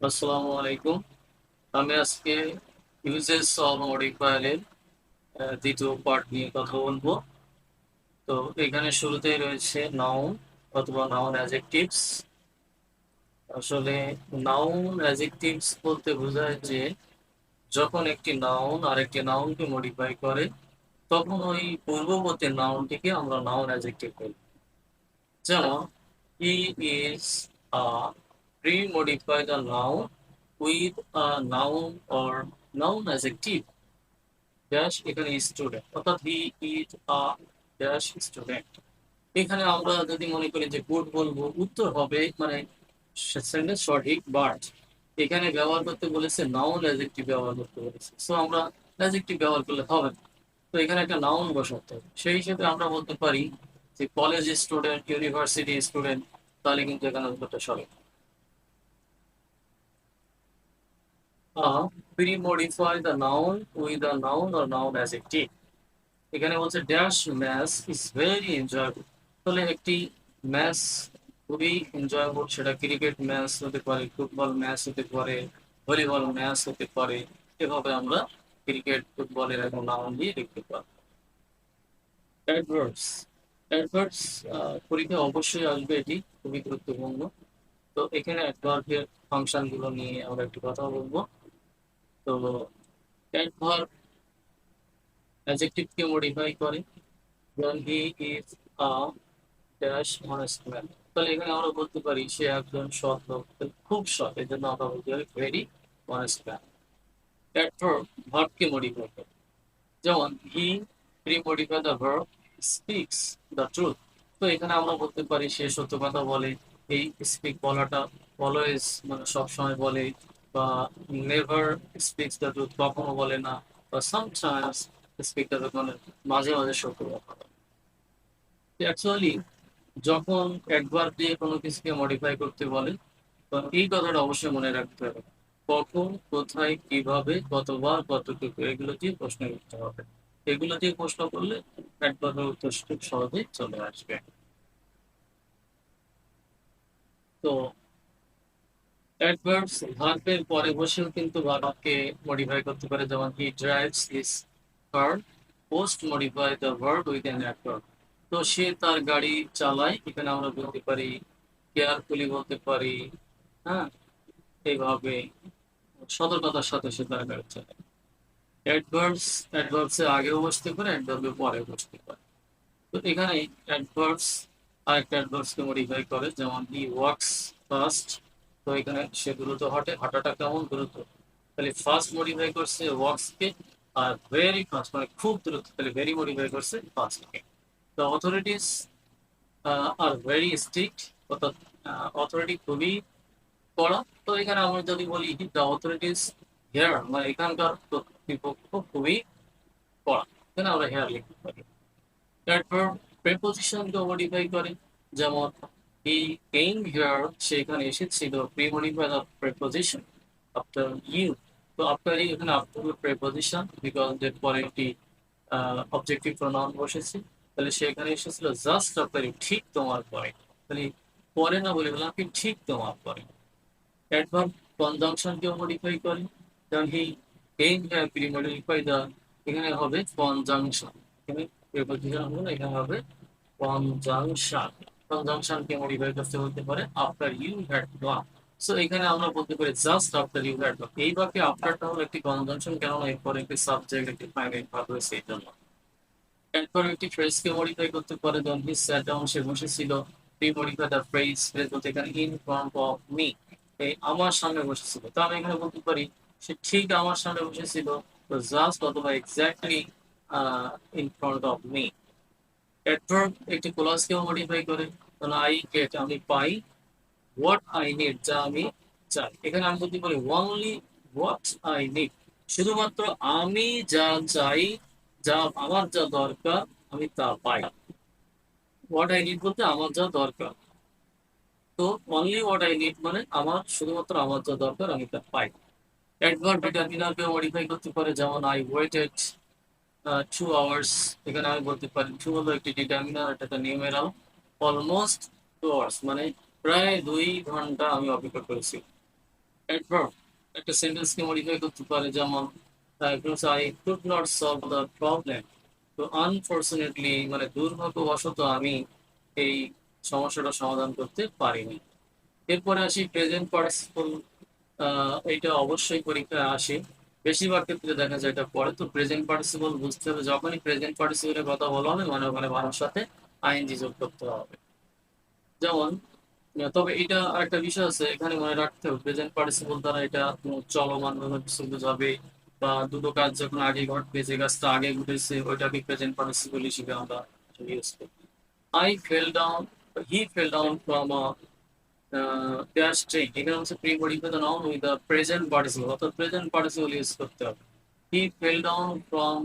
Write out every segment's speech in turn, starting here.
আসসালামু আলাইকুম। আমি আজকে ইউজেস অফ মডিফায়ারের দ্বিতীয় পার্ট নিয়ে কথা বলবো। তো এখানে শুরুতেই রয়েছে নাউন অথবা নাউন অ্যাজেক্টিভস। আসলে নাউন অ্যাজেক্টিভস বলতে বোঝায় যে যখন একটি নাউন আরেকটি নাউনকে মডিফাই করে তখন ওই পূর্ববর্তী নাউনটিকে আমরা নাউন অ্যাজেক্টিভ বলি। যেমন he is a pre-modify the noun with a noun or noun adjective dash এখানে স্টুডেন্ট, অর্থাৎ he is a dash student. এখানে আমরা যদি মনে করি যে গুড বলবো, উত্তর হবে মানে সেন্টেন্স সঠিক, বাট এখানে ব্যবহার করতে বলেছে নাউন অ্যাডজেক্টিভ ব্যবহার করতে বলেছে, সো আমরা অ্যাডজেক্টিভ ব্যবহার করলে হবে না। তো এখানে একটা নাউন বসাতে হবে। সেই হিসেবে আমরা বলতে পারি যে কলেজ স্টুডেন্ট, ইউনিভার্সিটি স্টুডেন্ট, তাহলে কিন্তু এখানে উত্তরটা সঠিক। Pre-modify the noun with a noun or noun adjective। এখানে বলছে dash match is very enjoyable. তাহলে একটি ম্যাচ খুবই এনজয়েবল, সেটা ক্রিকেট ম্যাচ হতে পারে, ফুটবল ম্যাচ হতে পারে, ভলিবল ম্যাচ হতে পারে। এভাবে আমরা ক্রিকেট ফুটবলের এখন নাম দিয়ে লিখতে পারি। অ্যাডভার্বস। অ্যাডভার্বস পরীক্ষায় অবশ্যই আসবে, এটি খুবই গুরুত্বপূর্ণ। তো এখানে অ্যাডভার্বের ফাংশন গুলো নিয়ে আমরা একটু কথা বলবো। তো অ্যাডভার্ব অ্যাডজেক্টিভকে মডিফাই করে। যেমন he is a dash honest man. তাহলে এখানে আমরা বলতে পারি সে একজন সৎ লোক, খুব সৎ, এই জন্য আমরা বলতে পারি ভেরি অনেস্ট ম্যান। অ্যাডভার্ব ভার্বকে মডিফাই করে। যেমন he pre modify the verb speaks the truth. তো এখানে আমরা বলতে পারি সে সত্য কথা বলে। এই স্পিক বলাটা অলওয়েজ মানে সবসময় বলে, বা নেভার স্পিক্স দ্য ট্রুথ কখনো বলে না, বা সামটাইমস স্পিক দ্য ট্রুথ মানে মাঝে মাঝে সত্য কথা বলে। অ্যাকচুয়ালি যখন একবার দিয়ে কোনো কিছুকে মডিফাই করতে বলে, তো এই কথাটা অবশ্যই মনে রাখতে হবে। কখন, কোথায়, কিভাবে, কতবার, কতটুকু, এগুলো দিয়ে প্রশ্ন করতে হবে। এগুলো দিয়ে প্রশ্ন করলে একবারের উত্তর খুব সহজেই চলে আসবে। তো অ্যাডভার্বস ভার্বের পরে বসেও কিন্তু ভার্বকে মডিফাই করতে পারে। যেমন হি drives his car, post modify the verb with an adverb. তো সে তার গাড়ি চালায়, এখানে আমরা বলতে পারি কেয়ারফুলি বলতে পারি। হ্যাঁ, এইভাবে সতর্কতার সাথে সে তার গাড়ি চালায়। অ্যাডভার্বস অ্যাডভার্বস এর আগেও বসতে পারে, অ্যাডভার্বের পরে বসতে পারে। তো এখানে অ্যাডভার্বস আরেকটা অ্যাডভার্বস কে মডিফাই করে। যেমন হি ওয়ার্কস ফাস্ট। তো এখানে সে দ্রুত হাঁটে, হাঁটাটা কেমন দ্রুত, তাহলে ফাস্ট মডিফাই করছে works K. Are very fast মানে খুব দ্রুত, তাহলে ভেরি মডিফাই করছে fast K. The authorities are very strict, অর্থাৎ অথরিটি খুবই কড়া। তো এখানে আমরা যদি বলি দ্য অথরিটিস হেয়ার মানে এখানকার কর্তৃপক্ষ খুবই কড়া, এখানে আমরা হেয়ার লিখতে পারি। তারপর প্রেপোজিশনকে মডিফাই করে। যেমন হি কেম হিয়ার, সে এখানে এসেছিল। Pre modify the preposition after you. তো আফটার ইউ এখানে আফটার প্রেপোজিশন, বিকজ এর পরে একটি অবজেক্টিভ প্রোনাউন বসেছে। তাহলে সে এখানে এসেছিল জাস্ট আফটার ইউ, ঠিক তোমার পরে। তাহলে পরে না বলে বললাম কি ঠিক তোমার পরে। অ্যাডভার্ব কনজাংশনকেও মডিফাই করে। যেমন he came here pre modify the, এখানে হবে কনজাংশন। এখানে প্রেপোজিশন হলো, এখানে হবে কনজাংশন। কনজাংশনকে মডিফাই করতে বলতে পারে after you had gone. So এখানে আমরা বলতে পারি just after you had gone. এই বাক্যে আফটারটা হলো একটি কনজাংশন, কেননা এরপরে একটি সাবজেক্ট একটি প্রাইমারি ভার্ব রয়েছে এই জন্য। এরপর একটি ফ্রেজকে মডিফাই করতে পারে। যেমন হি স্যাট ডাউন, সে বসেছিল। Pre modify the phrase, phrase বলতে এখানে ইন ফ্রন্ট অফ মি, এই আমার সামনে বসেছিল। তো আমি এখানে বলতে পারি সে ঠিক আমার সামনে বসেছিল। তো জাস্ট অথবা exactly in front of me. Adverb একটি ক্লজকেও মডিফাই করে। তাহলে আই গেট আমি পাই, হোয়াট আই নিড যা আমি চাই। এখানে আমি যদি বলি অনলি হোয়াট আই নিড, শুধুমাত্র আমি যা চাই, যা আমার যা দরকার আমি তা পাই। হোয়াট আই নিড বলতে আমার যা দরকার। তো অনলি হোয়াট আই নিড মানে আমার শুধুমাত্র আমার যা দরকার আমি তা পাই। অ্যাডভার্ব ডিটারমিনারকে মডিফাই করতে পারে। যেমন আই ওয়েটেড 2 আওয়ার্স। এখানে আমি বলতে পারি টু হলো একটি ডিটারমিনার, এটা একটা নিউমেরাল। অলমোস্ট 2 আওয়ার্স মানে প্রায় 2 ঘন্টা আমি অপেক্ষা করেছি। অ্যাডভার্ব একটা সেন্টেন্সকে মডিফাই করতে পারে, যেমন I could not solve the problem. তো আনফর্চুনেটলি মানে দুর্ভাগ্যবশত আমি এই সমস্যাটা সমাধান করতে পারিনি। এরপরে আসি প্রেজেন্ট পার্টিসিপল। এটা অবশ্যই পরীক্ষায় আসে, বেশিরভাগ ক্ষেত্রে দেখা যায় এটা পড়ে। তো প্রেজেন্ট পার্টিসিপল বুঝতে হবে, যখনই প্রেজেন্ট পার্টিসিপলের কথা বলা হবে মানে ওখানে মানুষের সাথে আইএনজি যোগ করতে হবে। যেমন তবে এটা আরেকটা বিষয় আছে, এখানে মনে রাখতে হবে প্রেজেন্ট পার্টিসিপল দ্বারা এটা চলমান ভাবে কিছু বোঝাবে, বা দুটো কাজ যখন আগে ঘটবে, যে কাজটা আগে ঘটেছে ওইটাকে প্রেজেন্ট পার্টিসিপল হিসেবে আমরা ইউজ করি। I fell down, he fell down from their strain, এখানে হচ্ছে pre modify the noun with the present participle, অর্থাৎ প্রেজেন্ট পার্টিসিপল ইউজ করতে হবে। He fell down from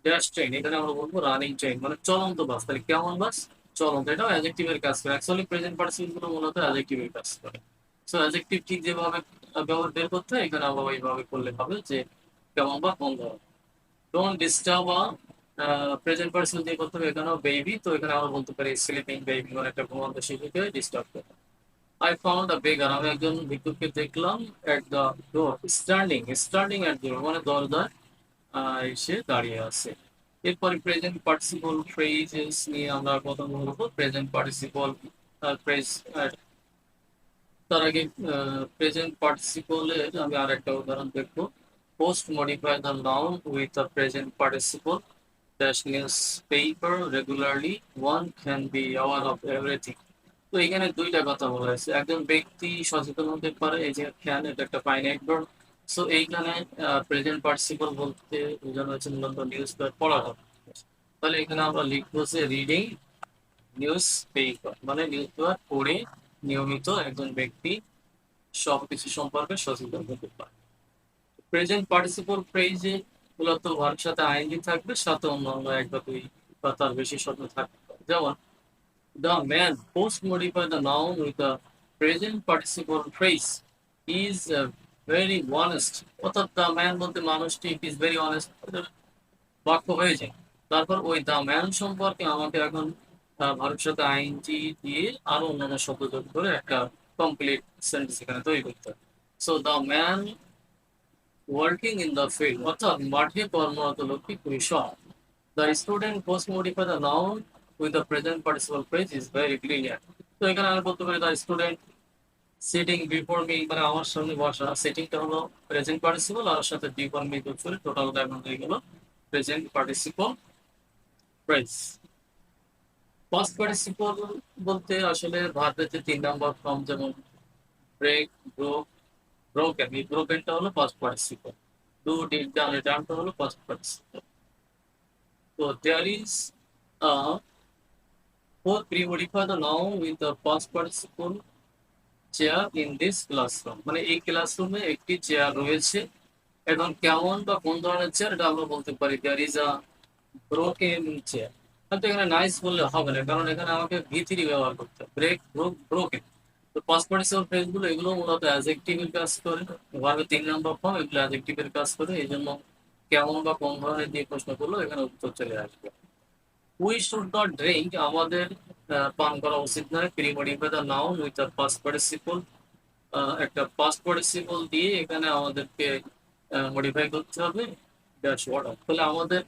dash train, এখানে আমরা বলবো রানিং ট্রেন, মানে চলন্ত বাস। তাহলে কেমন বাস? চলন্ত, এটাও অ্যাডজেক্টিভের কাজ করে। অ্যাকচুয়ালি প্রেজেন্ট পার্টিসিপল গুলো মূলত অ্যাডজেক্টিভের কাজ করে। সো অ্যাডজেক্টিভ ঠিক যেভাবে ব্যবহার বের করতে হয়, এখানে আবার ওইভাবে করলে হবে যে কেমন বা কোন ধরনের। ডোন্ট ডিস্টার্ব প্রেজেন্ট পার্টিসিপল দিয়ে করতে হবে, এখানেও বেবি, তো এখানে আমরা বলতে পারি স্লিপিং বেবি, মানে একটা ঘুমন্ত শিশুকে ডিস্টার্ব করে। আই ফাউন্ড আ বেগার, আমি একজন ভিক্ষুককে দেখলাম। At the door, standing, standing at door মানে দরজায় এসে দাঁড়িয়ে আছে। এরপরে প্রেজেন্ট পার্টিসিপল ফ্রেজেস নিয়ে আমরা কথা বলবো। প্রেজেন্ট পার্টিসিপল ফ্রেজ, তার আগে প্রেজেন্ট পার্টিসিপলের আমি আর একটা উদাহরণ দেখবো। Post modify the noun with the present participle dash newspaper regularly, one can be aware of everything। তো এখানে দুইটা কথা বলা হয়েছে, একজন ব্যক্তি সচেতন হতে পারে, এই যে ক্যান এটা একটা ফাইনাইট ভার্ব। সো এইখানে প্রেজেন্ট পার্টিসিপল বলতে বোঝানো হচ্ছে মূলত নিউজ পেপার পড়া হবে। তাহলে এখানে আমরা লিখবো যে রিডিং নিউজ পেপার, মানে নিউজ পেপার পড়ে নিয়মিত একজন ব্যক্তি সবকিছু সম্পর্কে সচেতন হতে পারে। প্রেজেন্ট পার্টিসিপল ফ্রেজে মূলত ভার্বের সাথে আইএনজি থাকবে, সাথে অন্যান্য এক বা দুই বা তার বেশি শব্দ থাকতে পারে। যেমন the man post modify the noun with the present participle phrase is very honest, অর্থাৎ দ্য ম্যান বলতে মানুষটি ইজ ভেরি অনেস্ট বাক্য হয়ে যায়। তারপর ওই দ্য ম্যান সম্পর্কে আমাকে এখন ভার্বের সাথে আইএনজি দিয়ে আরো অন্যান্য শব্দ যোগ করে একটা কমপ্লিট সেন্টেন্স এখানে তৈরি করতে হবে। So the man working in the field, অর্থাৎ মাঠে কর্মরত লোকটি কৃষক। The student post modify the noun with the present participle phrase is very clear. তো এখানে আমি বলতে পারি the student sitting before me, মানে আমার সামনে বসা, সিটিংটা হলো প্রেজেন্ট পার্টিসিপল, আর সাথে বিফোর মি যোগ করে টোটালটা এখন হয়ে গেল present participle phrase. Past participle বলতে আসলে ভার্বের যে 3 নম্বর ফর্ম, যেমন ব্রেক, ব্রোক, ব্রোকেন, এই ব্রোকেনটা হলো past participle. Do, did, done, রিটার্নটা হলো পাস্ট পার্টিসিপল। তো there is for pre-modify the noun with the past participle chair in this classroom, মানে এই ক্লাসরুমে একটি চেয়ার রয়েছে। এখন কেমন বা কোন ধরনের চেয়ার এটা আমরা বলতে পারি there is a broken chair. কিন্তু এখানে নাইস বললে হবে না, কারণ এখানে আমাকে ভি3 ব্যবহার করতে হবে, ব্রেক, ব্রোক, ব্রোকেন। তো পাস্ট পার্টিসিপল ফ্রেজ গুলো এগুলো মূলত অ্যাডজেক্টিভের কাজ করে, ভার্বের 3 নম্বর ফর্ম, এগুলো অ্যাডজেক্টিভের কাজ করে। এই জন্য কেমন বা কোন ধরনের দিয়ে প্রশ্ন করলো এখানে উত্তর চলে আসবে। উই শুড নট ড্রিঙ্ক, আমাদের পান করা উচিত নয়। Pre modify the noun with the past participle, একটা পাস্ট পার্টিসিপল দিয়ে এখানে আমাদেরকে মডিফাই করতে হবে দ্যাটস ওয়াটার। তাহলে আমাদের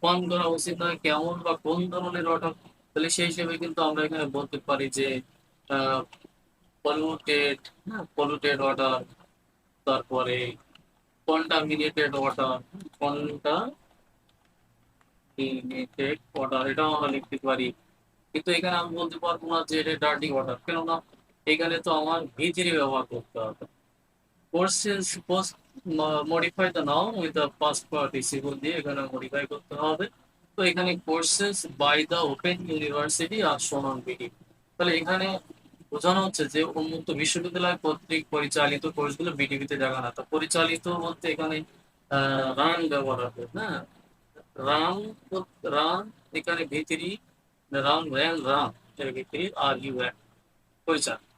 পান করা উচিত নয় কেমন বা কোন ধরনের ওয়াটার, তাহলে সেই হিসেবে কিন্তু আমরা এখানে বলতে পারি যে পলিউটেড, পলিউটেড ওয়াটার, তারপরে কন্টামিনেটেড ওয়াটার, কন্টামিনেটেড ওয়াটার এটাও আমরা লিখতে পারি। কিন্তু এখানে আমি বলতে পারবো না যে এটা ডার্টি ওয়াটার, কেননা এখানে তো আমার ভিজিরি ব্যবহার করতে হবে। Courses post modify the noun with the past participle দিয়ে এখানে মডিফাই করতে হবে। তো এখানে courses by the open university আর শোনন বিডি, তাহলে এখানে বোঝানো হচ্ছে যে উন্মুক্ত বিশ্ববিদ্যালয় কর্তৃক পরিচালিত কোর্সগুলো বিডিবিতে দেখা না। তো পরিচালিত বলতে এখানে রান ব্যবহার হবে, হ্যাঁ, রান, রান এখানে ভিতরি, রান, র্যান, রান এর ভিতরি আর ইউ পরিচালিত।